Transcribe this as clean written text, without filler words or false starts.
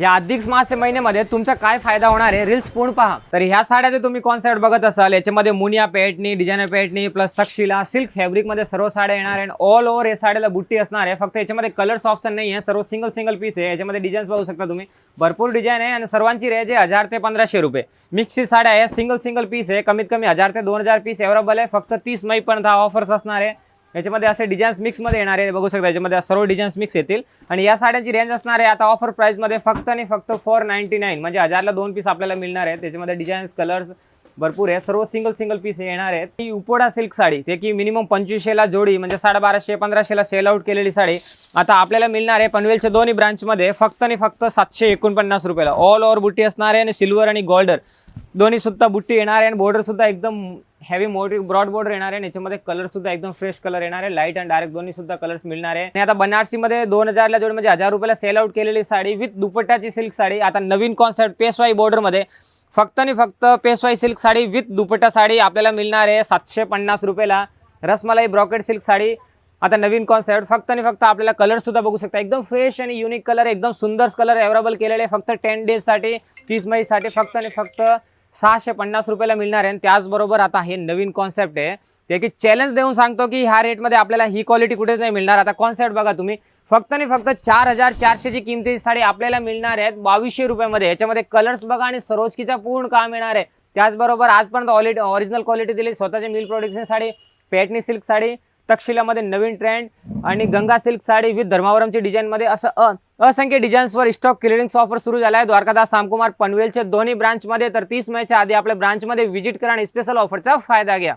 या अधिक मास महिन्यामध्ये तुमचा काय फायदा होणार आहे रील्स पूर्ण पहा। तर ह्या साड्या जे तुम्ही कॉन्सेप्ट बघत असाल याच्यामध्ये Muniya Paithani, designer Paithani plus Takshashila silk fabric मध्ये सर्व साड्या येणार आहे। ऑल ओव्हर या साड्याला बुट्टी असणार आहे। फक्त याच्यामध्ये कलर्स ऑप्शन नाही आहे, सर्व सिंगल पीस आहे। याच्यामध्ये डिझाईन्स बघू शकता तुम्ही, भरपूर डिझाईन आहे आणि सर्वांची रेंज आहे 1000 ते 1500 रुपये। मिक्सची साड्या आहे, सिंगल पीस आहे, कमीत कमी 1000 ते 2000 पीस अवेलेबल आहे। फक्त 30 मई पर्यंत हा ऑफर्स असणार आहे। याच्यामध्ये असे डिझाईन्स मिक्स मध्ये येणार आहे, बघू शकता याच्यामध्ये सर्व डिझाईन्स मिक्स येतील आणि या साड्यांची रेंज असणार आहे आता ऑफर प्राइस मध्ये फक्त आणि फक्त 499 म्हणजे 1000 ला 2 पीस आपल्याला मिळणार आहेत। त्याच्यामध्ये डिझाईन्स कलर्स भरपूर आहे, सर्व सिंगल पीस येणार आहेत। ही उपोडा सिल्क साडी ते की मिनिमम 2500 ला जोडी म्हणजे 1250-1500 ला सेल आउट केलेली साडी आता आपल्याला मिळणार आहे पनवेलच्या दोन्ही ब्रांच मध्ये फक्त आणि फक्त 749 रुपयाला। ऑल ओव्हर बुट्टी असणार आहे आणि सिल्वर आणि गोल्डर दोन्ही सुद्धा बुट्टी येणार आहे आणि बॉर्डर सुद्धा एकदम हेवी मोठी ब्रॉड बॉर्डर येणार आहे। याच्यामध्ये कलर सुद्धा एकदम फ्रेश कलर येणार आहे, लाईट आणि डार्क दोन्ही सुद्धा कलर्स मिळणार आहे। आणि आता बनारसी मध्ये 2000 ला जोडी म्हणजे 1000 रुपयाला सेल आउट केलेली साडी विथ दुपट्ट्याची सिल्क साडी आता नवीन कॉन्सेप्ट पेशवाई बॉर्डर मध्ये फक्त आणि फक्त पेशवाई सिल्क साडी विथ दुपट्टा साडी आपल्याला मिळणार आहे 750 रुपयाला। रसमलाई ब्रॉकेट सिल्क साडी आता नवीन कॉन्सेप्ट फक्त आणि फक्त आपल्याला कलर सुद्धा बघू शकता, एकदम फ्रेश आणि युनिक कलर, एकदम सुंदर कलर अवेलेबल केलेले फक्त 10 डेज साठी 30 मई साठी फक्त आणि फक्त 650 रुपयाला मिळणार आहे। त्याचबरोबर आता हे नवीन कॉन्सेप्ट आहे ते की चॅलेंज देऊन सांगतो की ह्या रेट मध्ये आपल्याला ही क्वालिटी कुठेच नाही मिळणार। आता कॉन्सेप्ट बघा तुम्ही, फक्त आणि फक्त 4400 ची किमतीची साडी आपल्याला मिळणार आहे 2200 रुपयामध्ये। याच्यामध्ये कलर्स बघा आणि सरोजकीचा पूर्ण काम येणार आहे। त्याचबरोबर आजपर्यंत ओरिजिनल क्वालिटी दिली, स्वतःचे mill production sari, Paithani silk sari, तक्षशिलामध्ये नवीन ट्रेंड आणि गंगा सिल्क साडी विथ धर्मावरमची डिझाईन मध्ये असं असंख्य डिझाईन्सवर स्टॉक क्लिअरिंग ऑफर सुरू झाला आहे द्वारकादास सामकुमार पनवेलच्या दोन्ही ब्रांच मध्ये। तर 30 मईच्या आधी आपल्या ब्रांच मध्ये व्हिजिट करा आणि स्पेशल ऑफरचा फायदा घ्या।